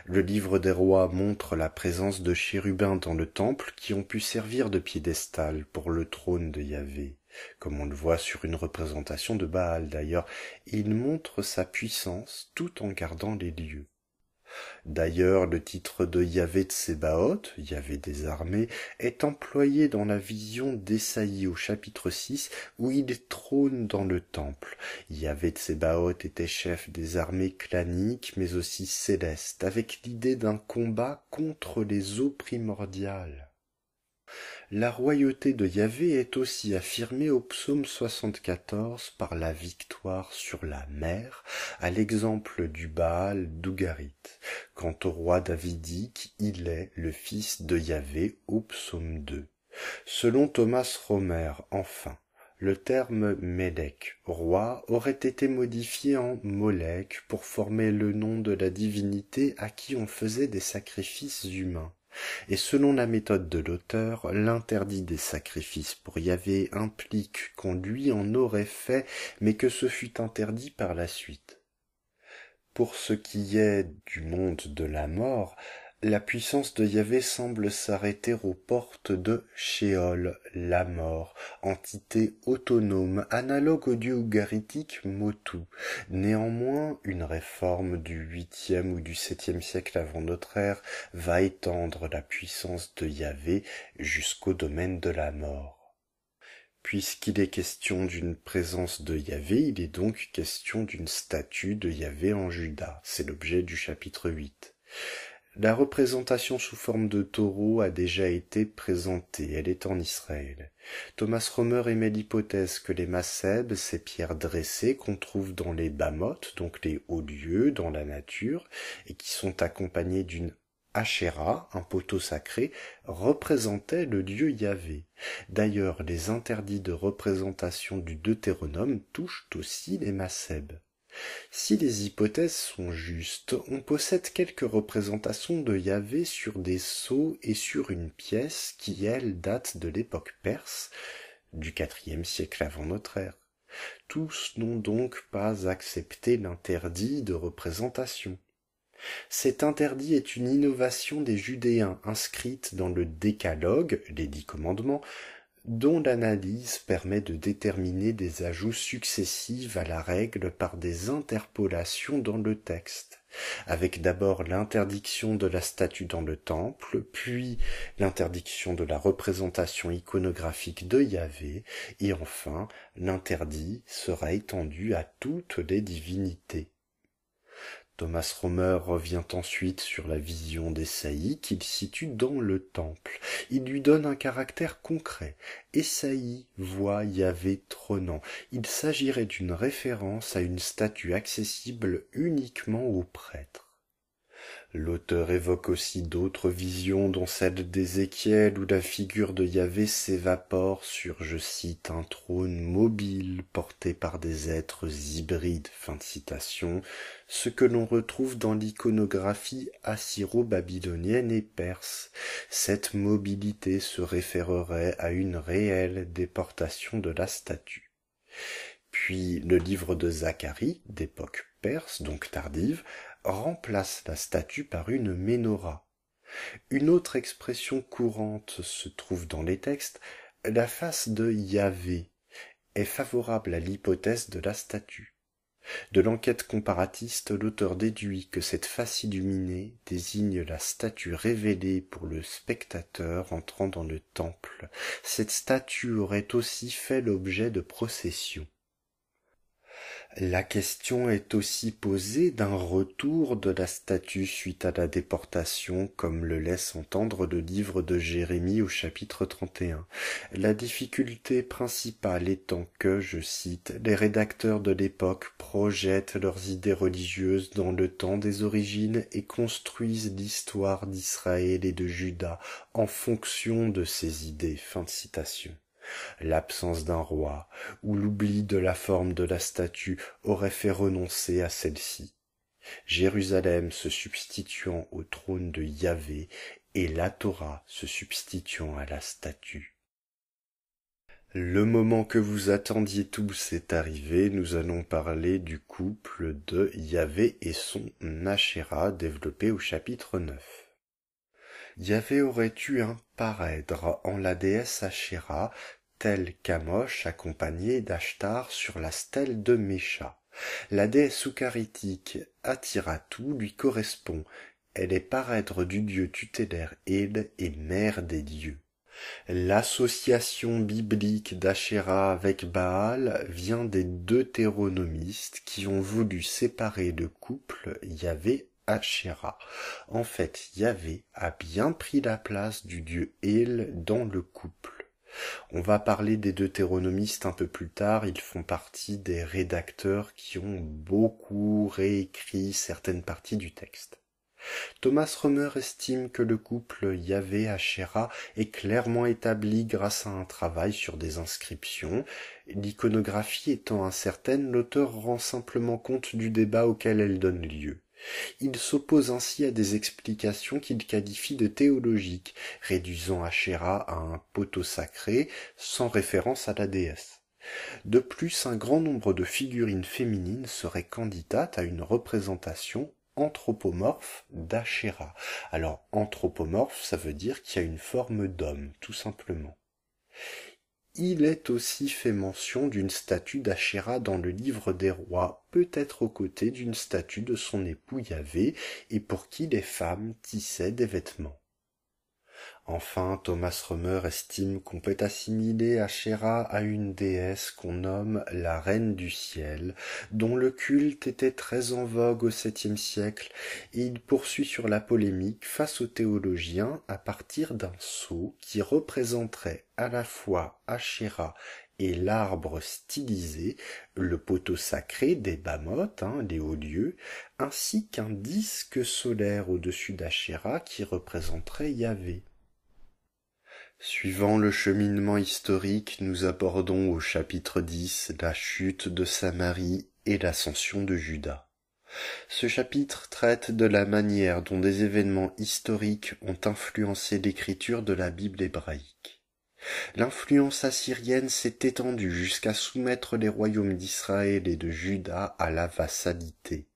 A: Le livre des rois montre la présence de chérubins dans le temple qui ont pu servir de piédestal pour le trône de Yahvé, comme on le voit sur une représentation de Baal d'ailleurs. Il montre sa puissance tout en gardant les lieux. D'ailleurs, le titre de Yahvé Tsebaoth, Yahvé des armées, est employé dans la vision d'Ésaïe au chapitre 6, où il trône dans le temple. Yahvé Tsebaoth était chef des armées claniques, mais aussi célestes, avec l'idée d'un combat contre les eaux primordiales. La royauté de Yahvé est aussi affirmée au psaume 74 par la victoire sur la mer, à l'exemple du Baal d'Ougarit. Quant au roi davidique, il est le fils de Yahvé au psaume 2. Selon Thomas Romer, enfin, le terme Mélek, roi, aurait été modifié en Molek pour former le nom de la divinité à qui on faisait des sacrifices humains. Et selon la méthode de l'auteur, l'interdit des sacrifices pour Yahvé implique qu'on lui en aurait fait, mais que ce fut interdit par la suite. Pour ce qui est du monde de la mort, la puissance de Yahvé semble s'arrêter aux portes de Sheol, la mort, entité autonome, analogue au dieu ougaritique Motu. Néanmoins, une réforme du 8e ou du 7e siècle avant notre ère va étendre la puissance de Yahvé jusqu'au domaine de la mort. Puisqu'il est question d'une présence de Yahvé, il est donc question d'une statue de Yahvé en Juda. C'est l'objet du chapitre 8. La représentation sous forme de taureau a déjà été présentée, elle est en Israël. Thomas Romer émet l'hypothèse que les maseb, ces pierres dressées qu'on trouve dans les bamoth, donc les hauts lieux dans la nature, et qui sont accompagnées d'une Asherah, un poteau sacré, représentaient le dieu Yahvé. D'ailleurs, les interdits de représentation du Deutéronome touchent aussi les maseb. Si les hypothèses sont justes, on possède quelques représentations de Yahvé sur des sceaux et sur une pièce qui, elle, date de l'époque perse, du IVe siècle avant notre ère. Tous n'ont donc pas accepté l'interdit de représentation. Cet interdit est une innovation des Judéens inscrite dans le Décalogue, les 10 commandements, dont l'analyse permet de déterminer des ajouts successifs à la règle par des interpolations dans le texte, avec d'abord l'interdiction de la statue dans le temple, puis l'interdiction de la représentation iconographique de Yahvé, et enfin l'interdit sera étendu à toutes les divinités. Thomas Romer revient ensuite sur la vision d'Ésaïe qu'il situe dans le temple. Il lui donne un caractère concret. Ésaïe voit Yahvé trônant. Il s'agirait d'une référence à une statue accessible uniquement aux prêtres. L'auteur évoque aussi d'autres visions, dont celle d'Ézéchiel, où la figure de Yahvé s'évapore sur, je cite, un trône mobile porté par des êtres hybrides, fin de citation, ce que l'on retrouve dans l'iconographie assyro-babylonienne et perse. Cette mobilité se référerait à une réelle déportation de la statue. Puis le livre de Zacharie, d'époque perse, donc tardive, remplace la statue par une ménorah. Une autre expression courante se trouve dans les textes. La face de Yahvé est favorable à l'hypothèse de la statue. De l'enquête comparatiste, l'auteur déduit que cette face illuminée désigne la statue révélée pour le spectateur entrant dans le temple. Cette statue aurait aussi fait l'objet de processions. La question est aussi posée d'un retour de la statue suite à la déportation, comme le laisse entendre le livre de Jérémie au chapitre 31. La difficulté principale étant que, je cite, les rédacteurs de l'époque projettent leurs idées religieuses dans le temps des origines et construisent l'histoire d'Israël et de Juda en fonction de ces idées. Fin de citation. L'absence d'un roi ou l'oubli de la forme de la statue aurait fait renoncer à celle-ci, Jérusalem se substituant au trône de Yahvé et la Torah se substituant à la statue. Le moment que vous attendiez tous est arrivé, nous allons parler du couple de Yahvé et son Ashéra développé au chapitre 9. Yahvé aurait eu un parèdre en la déesse Ashéra, tel Kamosh accompagné d'Ashtar sur la stèle de Mécha. La déesse eucharitique Atiratou lui correspond. Elle est parèdre du dieu tutélaire El et mère des dieux. L'association biblique d'Ashéra avec Baal vient des deutéronomistes qui ont voulu séparer le couple Yahvé-Ashéra. En fait, Yahvé a bien pris la place du dieu El dans le couple. On va parler des deutéronomistes un peu plus tard, ils font partie des rédacteurs qui ont beaucoup réécrit certaines parties du texte. Thomas Romer estime que le couple Yahvé-Ashéra est clairement établi grâce à un travail sur des inscriptions. L'iconographie étant incertaine, l'auteur rend simplement compte du débat auquel elle donne lieu. Il s'oppose ainsi à des explications qu'il qualifie de théologiques, réduisant Ashéra à un poteau sacré, sans référence à la déesse. De plus, un grand nombre de figurines féminines seraient candidates à une représentation anthropomorphe d'Ashéra. Alors, anthropomorphe, ça veut dire qu'il y a une forme d'homme, tout simplement. Il est aussi fait mention d'une statue d'Ashéra dans le livre des rois, peut-être aux côtés d'une statue de son époux Yahvé, et pour qui les femmes tissaient des vêtements. Enfin, Thomas Romer estime qu'on peut assimiler Ashéra à une déesse qu'on nomme la Reine du Ciel, dont le culte était très en vogue au 7e siècle, et il poursuit sur la polémique face aux théologiens à partir d'un sceau qui représenterait à la fois Ashéra et l'arbre stylisé, le poteau sacré des Bamoth, les hauts lieux, ainsi qu'un disque solaire au-dessus d'Ashéra qui représenterait Yahvé. Suivant le cheminement historique, nous abordons au chapitre 10 la chute de Samarie et l'ascension de Juda. Ce chapitre traite de la manière dont des événements historiques ont influencé l'écriture de la Bible hébraïque. L'influence assyrienne s'est étendue jusqu'à soumettre les royaumes d'Israël et de Juda à la vassalité.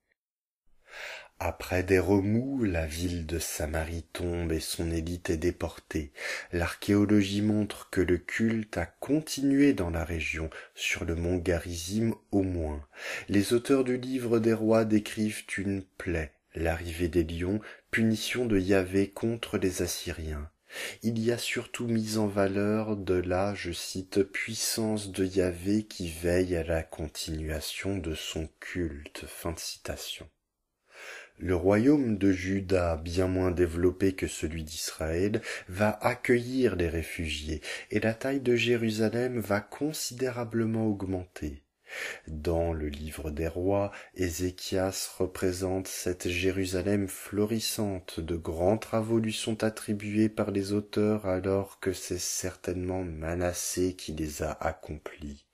A: Après des remous, la ville de Samarie tombe et son élite est déportée. L'archéologie montre que le culte a continué dans la région, sur le mont Garizim au moins. Les auteurs du livre des rois décrivent une plaie, l'arrivée des lions, punition de Yahvé contre les Assyriens. Il y a surtout mise en valeur de la, je cite, puissance de Yahvé qui veille à la continuation de son culte. Fin de citation. Le royaume de Juda, bien moins développé que celui d'Israël, va accueillir les réfugiés et la taille de Jérusalem va considérablement augmenter. Dans le livre des rois, Ézéchias représente cette Jérusalem florissante. De grands travaux lui sont attribués par les auteurs alors que c'est certainement Manassé qui les a accomplis.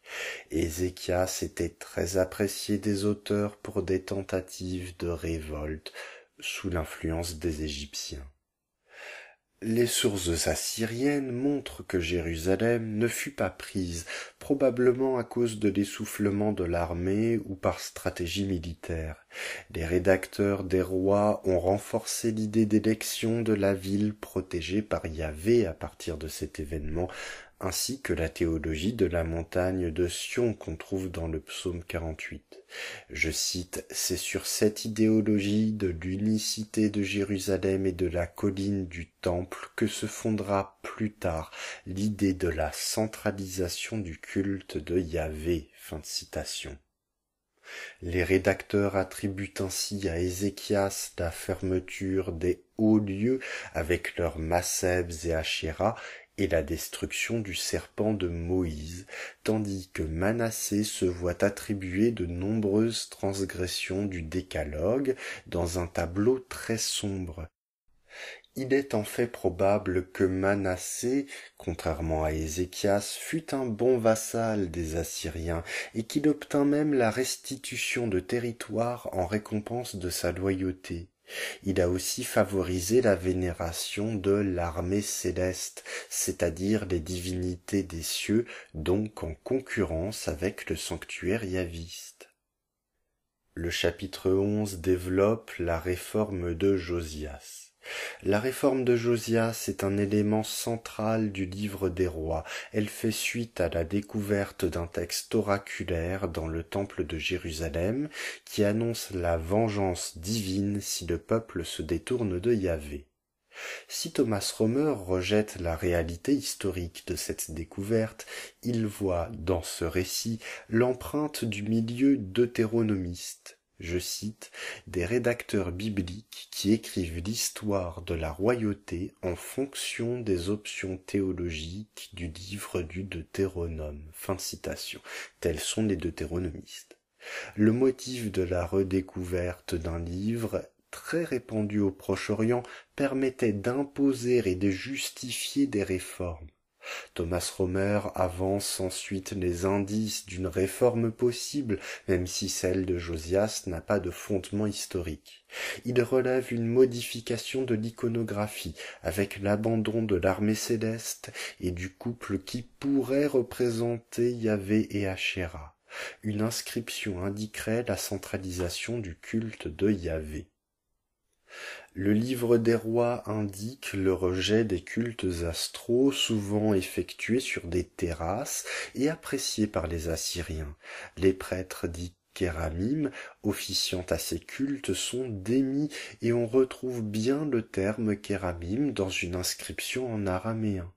A: Ézéchias était très apprécié des auteurs pour des tentatives de révolte sous l'influence des Égyptiens. Les sources assyriennes montrent que Jérusalem ne fut pas prise, probablement à cause de l'essoufflement de l'armée ou par stratégie militaire. Les rédacteurs des rois ont renforcé l'idée d'élection de la ville protégée par Yahvé à partir de cet événement, ainsi que la théologie de la montagne de Sion qu'on trouve dans le psaume 48. Je cite, « C'est sur cette idéologie de l'unicité de Jérusalem et de la colline du Temple que se fondera plus tard l'idée de la centralisation du culte de Yahvé. » Fin de citation. Les rédacteurs attribuent ainsi à Ézéchias la fermeture des hauts lieux avec leurs Massebs et Ashéra et la destruction du serpent de Moïse, tandis que Manassé se voit attribuer de nombreuses transgressions du décalogue dans un tableau très sombre. Il est en fait probable que Manassé, contrairement à Ézéchias, fut un bon vassal des Assyriens et qu'il obtint même la restitution de territoire en récompense de sa loyauté. Il a aussi favorisé la vénération de l'armée céleste, c'est-à-dire les divinités des cieux, donc en concurrence avec le sanctuaire yaviste. Le chapitre 11 développe la réforme de Josias. La réforme de Josias est un élément central du livre des rois. Elle fait suite à la découverte d'un texte oraculaire dans le temple de Jérusalem qui annonce la vengeance divine si le peuple se détourne de Yahvé. Si Thomas Romer rejette la réalité historique de cette découverte, il voit dans ce récit l'empreinte du milieu deutéronomiste. Je cite, « des rédacteurs bibliques qui écrivent l'histoire de la royauté en fonction des options théologiques du livre du Deutéronome. » Fin de citation. Tels sont les deutéronomistes. Le motif de la redécouverte d'un livre très répandu au Proche-Orient permettait d'imposer et de justifier des réformes. Thomas Romer avance ensuite les indices d'une réforme possible, même si celle de Josias n'a pas de fondement historique. Il relève une modification de l'iconographie, avec l'abandon de l'armée céleste et du couple qui pourrait représenter Yahvé et Ashéra. Une inscription indiquerait la centralisation du culte de Yahvé. Le livre des rois indique le rejet des cultes astraux, souvent effectués sur des terrasses et appréciés par les Assyriens. Les prêtres dits kéramim, officiant à ces cultes, sont démis et on retrouve bien le terme kéramim dans une inscription en araméen.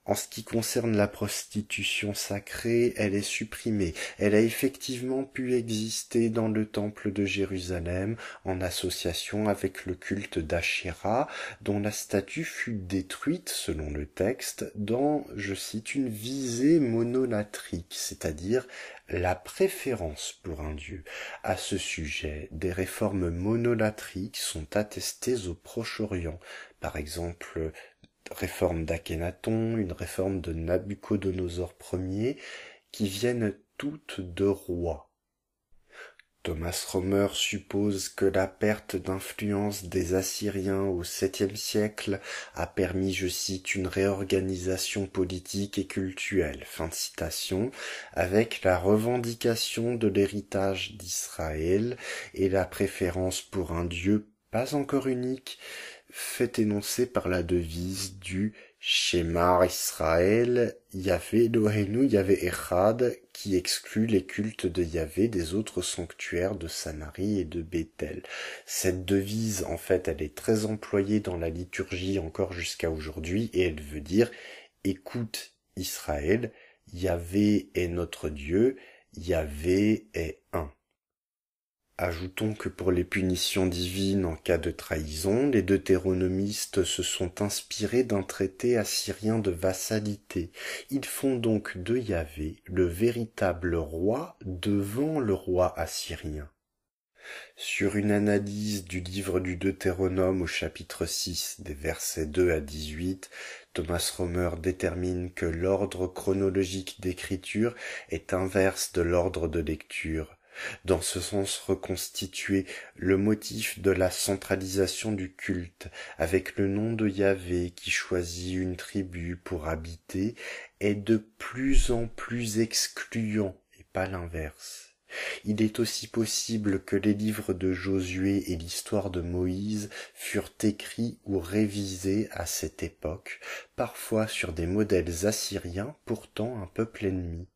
A: En ce qui concerne la prostitution sacrée, elle est supprimée. Elle a effectivement pu exister dans le temple de Jérusalem en association avec le culte d'Ashéra, dont la statue fut détruite, selon le texte, dans, je cite, une visée monolatrique, c'est-à-dire la préférence pour un dieu. À ce sujet, des réformes monolatriques sont attestées au Proche-Orient, par exemple réforme d'Akhénaton, une réforme de Nabuchodonosor Ier, qui viennent toutes de rois. Thomas Romer suppose que la perte d'influence des Assyriens au 7e siècle a permis, je cite, une réorganisation politique et cultuelle, fin de citation, avec la revendication de l'héritage d'Israël et la préférence pour un Dieu pas encore unique, fait énoncer par la devise du Shema Israël, Yahvé Eloheinu Yahvé Echad, qui exclut les cultes de Yahvé des autres sanctuaires de Samarie et de Béthel. Cette devise, en fait, elle est très employée dans la liturgie encore jusqu'à aujourd'hui, et elle veut dire « Écoute Israël, Yahvé est notre Dieu, Yahvé est un ». Ajoutons que pour les punitions divines en cas de trahison, les deutéronomistes se sont inspirés d'un traité assyrien de vassalité. Ils font donc de Yahvé le véritable roi devant le roi assyrien. Sur une analyse du livre du Deutéronome au chapitre 6, des versets 2 à 18, Thomas Romer détermine que l'ordre chronologique d'écriture est inverse de l'ordre de lecture. Dans ce sens reconstitué, le motif de la centralisation du culte, avec le nom de Yahvé qui choisit une tribu pour habiter, est de plus en plus excluant et pas l'inverse. Il est aussi possible que les livres de Josué et l'histoire de Moïse furent écrits ou révisés à cette époque, parfois sur des modèles assyriens pourtant un peuple ennemi.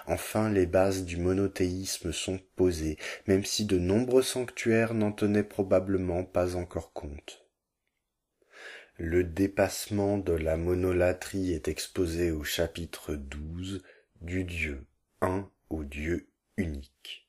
A: Enfin, les bases du monothéisme sont posées, même si de nombreux sanctuaires n'en tenaient probablement pas encore compte. Le dépassement de la monolatrie est exposé au chapitre 12 du Dieu un au Dieu unique.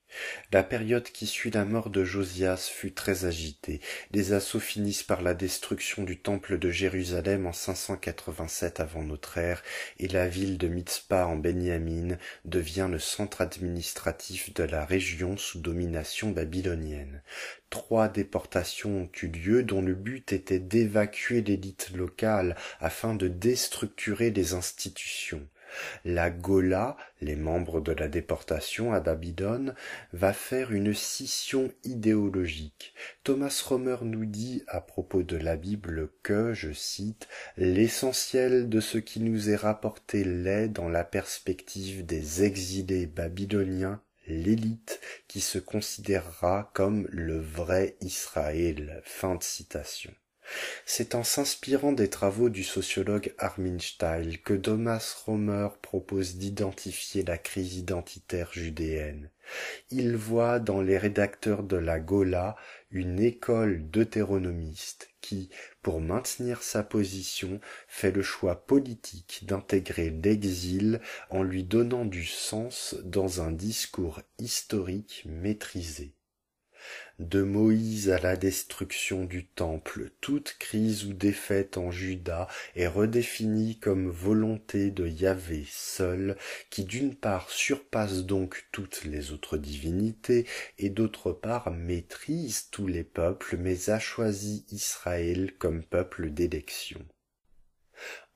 A: La période qui suit la mort de Josias fut très agitée. Les assauts finissent par la destruction du temple de Jérusalem en 587 avant notre ère, et la ville de Mitzpah en Benyamin devient le centre administratif de la région sous domination babylonienne. 3 déportations ont eu lieu dont le but était d'évacuer l'élite locale afin de déstructurer les institutions. La Gola, les membres de la déportation à Babylone, va faire une scission idéologique. Thomas Romer nous dit à propos de la Bible que, je cite, « l'essentiel de ce qui nous est rapporté l'est dans la perspective des exilés babyloniens, l'élite qui se considérera comme le vrai Israël ». Fin de citation. C'est en s'inspirant des travaux du sociologue Armin Steil que Thomas Romer propose d'identifier la crise identitaire judéenne. Il voit dans les rédacteurs de la Gola une école deutéronomiste qui, pour maintenir sa position, fait le choix politique d'intégrer l'exil en lui donnant du sens dans un discours historique maîtrisé. De Moïse à la destruction du temple, toute crise ou défaite en Juda est redéfinie comme volonté de Yahvé seul, qui d'une part surpasse donc toutes les autres divinités, et d'autre part maîtrise tous les peuples, mais a choisi Israël comme peuple d'élection.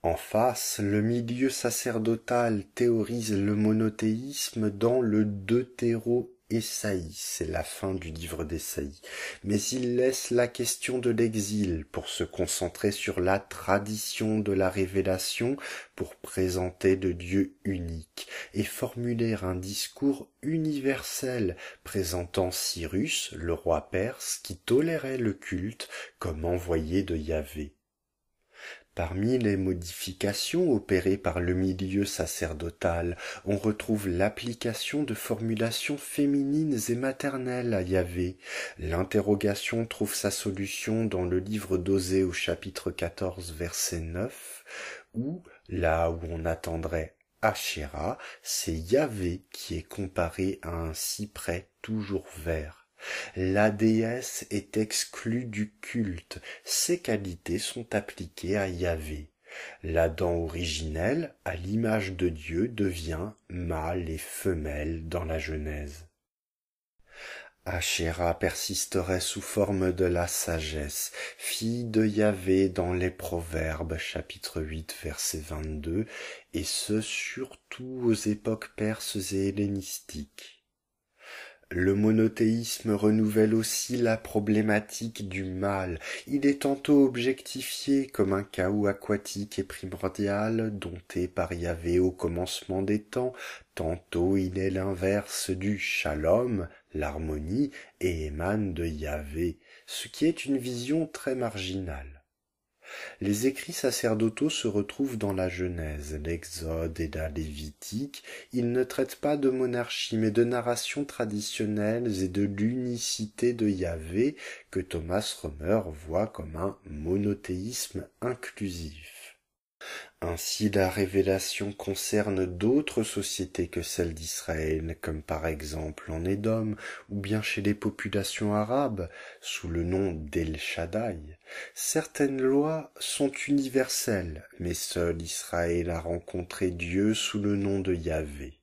A: En face, le milieu sacerdotal théorise le monothéisme dans le Deutéro-Ésaïe, c'est la fin du livre d'Ésaïe, mais il laisse la question de l'exil pour se concentrer sur la tradition de la révélation pour présenter le Dieu unique et formuler un discours universel présentant Cyrus, le roi perse, qui tolérait le culte comme envoyé de Yahvé. Parmi les modifications opérées par le milieu sacerdotal, on retrouve l'application de formulations féminines et maternelles à Yahvé. L'interrogation trouve sa solution dans le livre d'Osée au chapitre 14, verset 9, où, là où on attendrait Ashéra, c'est Yahvé qui est comparé à un cyprès toujours vert. La déesse est exclue du culte, ses qualités sont appliquées à Yahvé. L'Adam originel, à l'image de Dieu, devient mâle et femelle dans la Genèse. Ashéra persisterait sous forme de la sagesse, fille de Yahvé dans les Proverbes, chapitre 8, verset 22, et ce surtout aux époques perses et hellénistiques. Le monothéisme renouvelle aussi la problématique du mal. Il est tantôt objectifié comme un chaos aquatique et primordial, dompté par Yahvé au commencement des temps, tantôt il est l'inverse du shalom, l'harmonie, et émane de Yahvé, ce qui est une vision très marginale. Les écrits sacerdotaux se retrouvent dans la Genèse, l'Exode et la Lévitique. Ils ne traitent pas de monarchie, mais de narrations traditionnelles et de l'unicité de Yahvé que Thomas Romer voit comme un monothéisme inclusif. Ainsi la révélation concerne d'autres sociétés que celle d'Israël, comme par exemple en Édom, ou bien chez les populations arabes, sous le nom d'El Shaddai. Certaines lois sont universelles, mais seul Israël a rencontré Dieu sous le nom de Yahvé.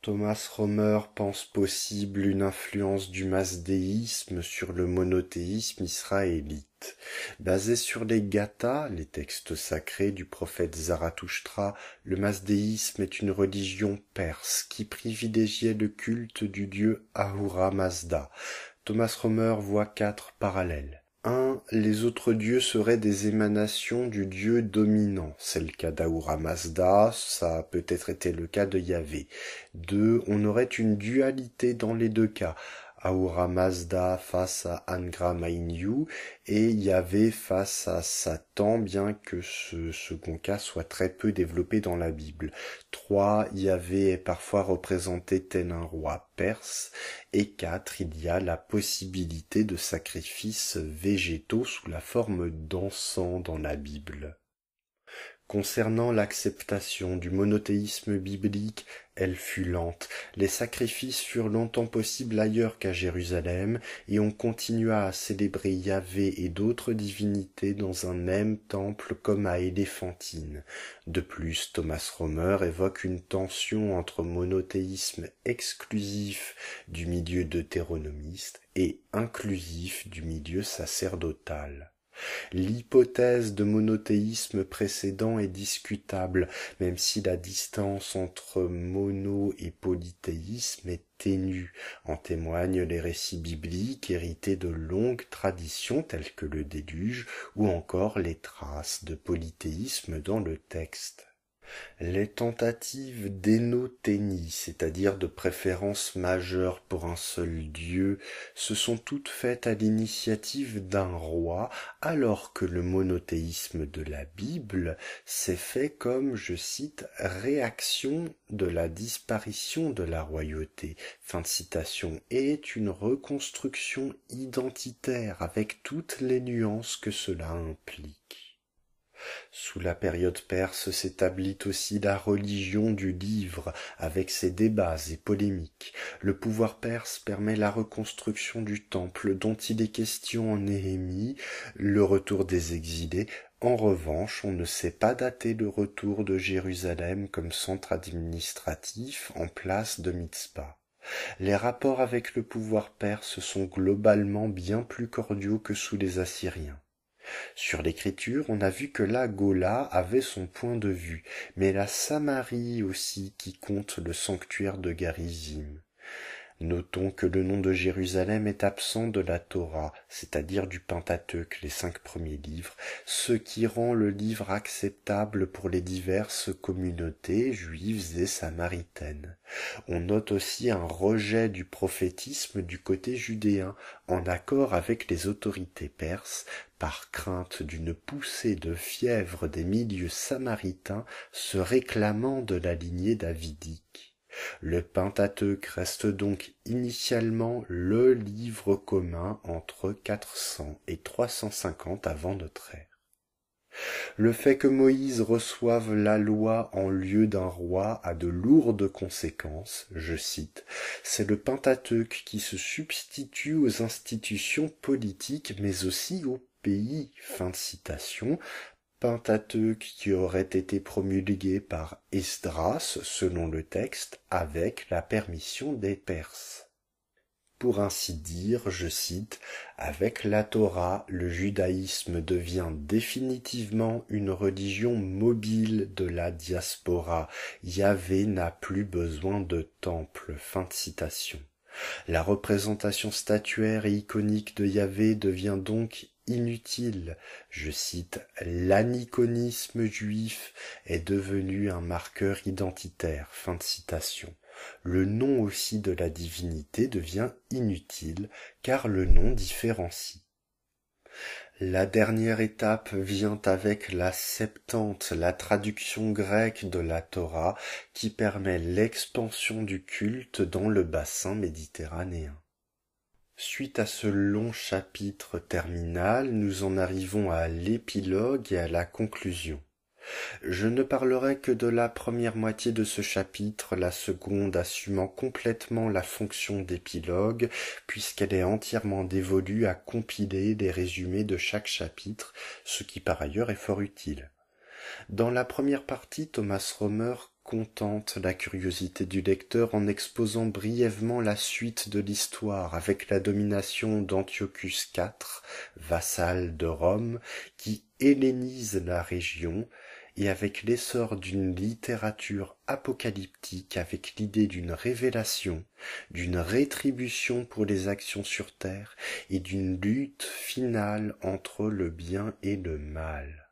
A: Thomas Romer pense possible une influence du masdéisme sur le monothéisme israélite. Basé sur les Gathas, les textes sacrés du prophète Zarathoustra, le masdéisme est une religion perse qui privilégiait le culte du dieu Ahura Mazda. Thomas Romer voit 4 parallèles. 1. Les autres dieux seraient des émanations du dieu dominant. C'est le cas d'Ahura Mazda, ça a peut-être été le cas de Yahvé. 2. On aurait une dualité dans les deux cas. Ahura Mazda face à Angra Mainyu et Yahvé face à Satan, bien que ce second cas soit très peu développé dans la Bible. 3. Yahvé est parfois représenté tel un roi perse. Et 4. Il y a la possibilité de sacrifices végétaux sous la forme d'encens dans la Bible. Concernant l'acceptation du monothéisme biblique, elle fut lente. Les sacrifices furent longtemps possibles ailleurs qu'à Jérusalem, et on continua à célébrer Yahvé et d'autres divinités dans un même temple comme à Éléphantine. De plus, Thomas Romer évoque une tension entre monothéisme exclusif du milieu deutéronomiste et inclusif du milieu sacerdotal. L'hypothèse de monothéisme précédent est discutable, même si la distance entre mono et polythéisme est ténue. En témoignent les récits bibliques hérités de longues traditions telles que le déluge ou encore les traces de polythéisme dans le texte. Les tentatives d'énothénie, c'est-à-dire de préférence majeure pour un seul dieu, se sont toutes faites à l'initiative d'un roi, alors que le monothéisme de la Bible s'est fait comme, je cite, réaction de la disparition de la royauté, fin de citation, et est une reconstruction identitaire avec toutes les nuances que cela implique. Sous la période perse s'établit aussi la religion du livre, avec ses débats et polémiques. Le pouvoir perse permet la reconstruction du temple dont il est question en Néhémie, le retour des exilés. En revanche, on ne sait pas dater le retour de Jérusalem comme centre administratif en place de Mitzpah. Les rapports avec le pouvoir perse sont globalement bien plus cordiaux que sous les Assyriens. Sur l'écriture, on a vu que la Gola avait son point de vue, mais la Samarie aussi qui compte le sanctuaire de Garizim. Notons que le nom de Jérusalem est absent de la Torah, c'est-à-dire du Pentateuque, les 5 premiers livres, ce qui rend le livre acceptable pour les diverses communautés juives et samaritaines. On note aussi un rejet du prophétisme du côté judéen, en accord avec les autorités perses, par crainte d'une poussée de fièvre des milieux samaritains se réclamant de la lignée davidique. Le Pentateuque reste donc initialement le livre commun entre 400 et 350 avant notre ère. Le fait que Moïse reçoive la loi en lieu d'un roi a de lourdes conséquences, je cite, « C'est le Pentateuque qui se substitue aux institutions politiques mais aussi au pays », fin de citation, Pentateuque qui aurait été promulgué par Esdras, selon le texte, avec la permission des Perses. Pour ainsi dire, je cite, « Avec la Torah, le judaïsme devient définitivement une religion mobile de la diaspora. Yahvé n'a plus besoin de temple. » Fin de citation. La représentation statuaire et iconique de Yahvé devient donc inutile. Je cite, l'aniconisme juif est devenu un marqueur identitaire. Fin de citation. Le nom aussi de la divinité devient inutile, car le nom différencie. La dernière étape vient avec la Septante, la traduction grecque de la Torah, qui permet l'expansion du culte dans le bassin méditerranéen. Suite à ce long chapitre terminal, nous en arrivons à l'épilogue et à la conclusion. Je ne parlerai que de la première moitié de ce chapitre, la seconde assumant complètement la fonction d'épilogue, puisqu'elle est entièrement dévolue à compiler les résumés de chaque chapitre, ce qui par ailleurs est fort utile. Dans la première partie, Thomas Romer contente la curiosité du lecteur en exposant brièvement la suite de l'histoire avec la domination d'Antiochus IV, vassal de Rome, qui hellénise la région, et avec l'essor d'une littérature apocalyptique avec l'idée d'une révélation, d'une rétribution pour les actions sur terre et d'une lutte finale entre le bien et le mal.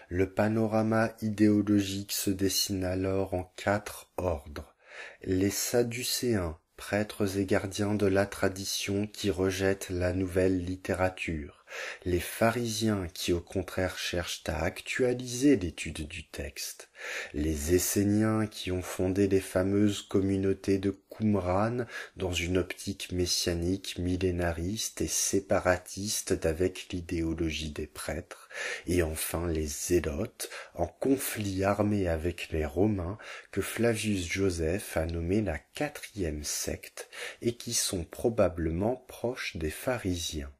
A: Le panorama idéologique se dessine alors en 4 ordres. Les Sadducéens, prêtres et gardiens de la tradition qui rejettent la nouvelle littérature, les pharisiens qui au contraire cherchent à actualiser l'étude du texte, les Esséniens qui ont fondé les fameuses communautés de Qumran dans une optique messianique millénariste et séparatiste d'avec l'idéologie des prêtres, et enfin les Zélotes, en conflit armé avec les Romains que Flavius Joseph a nommé la 4e secte et qui sont probablement proches des pharisiens.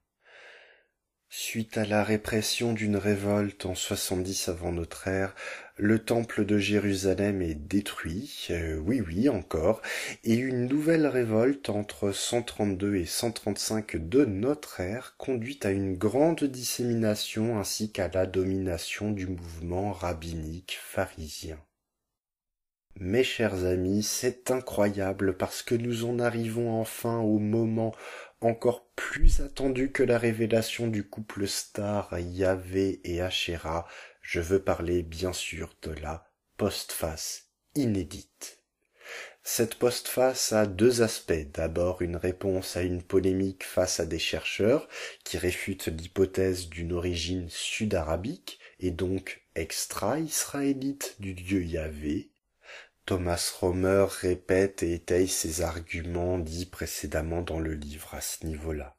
A: Suite à la répression d'une révolte en 70 avant notre ère, le temple de Jérusalem est détruit, oui encore, et une nouvelle révolte entre 132 et 135 de notre ère conduit à une grande dissémination ainsi qu'à la domination du mouvement rabbinique pharisien. Mes chers amis, c'est incroyable parce que nous en arrivons enfin au moment encore plus attendu que la révélation du couple star Yahvé et Ashéra. Je veux parler bien sûr de la postface inédite. Cette postface a 2 aspects. D'abord, une réponse à une polémique face à des chercheurs qui réfutent l'hypothèse d'une origine sud-arabique et donc extra-israélite du dieu Yahvé. Thomas Romer répète et étaye ses arguments dits précédemment dans le livre à ce niveau-là.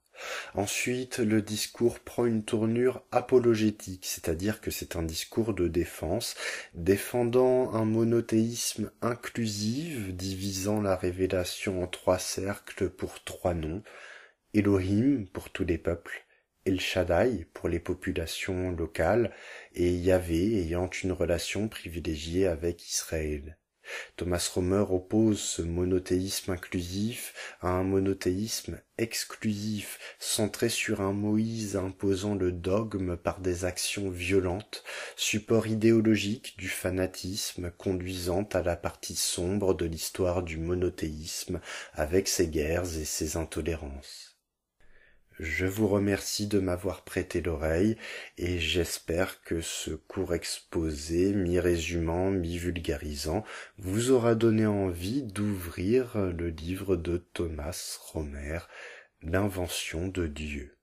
A: Ensuite, le discours prend une tournure apologétique, c'est-à-dire que c'est un discours de défense, défendant un monothéisme inclusif, divisant la révélation en 3 cercles pour 3 noms, Elohim pour tous les peuples, El Shaddai pour les populations locales, et Yahvé ayant une relation privilégiée avec Israël. Thomas Romer oppose ce monothéisme inclusif à un monothéisme exclusif, centré sur un Moïse imposant le dogme par des actions violentes, support idéologique du fanatisme conduisant à la partie sombre de l'histoire du monothéisme avec ses guerres et ses intolérances. Je vous remercie de m'avoir prêté l'oreille et j'espère que ce court exposé, mi-résumant, mi-vulgarisant, vous aura donné envie d'ouvrir le livre de Thomas Romer, L'invention de Dieu.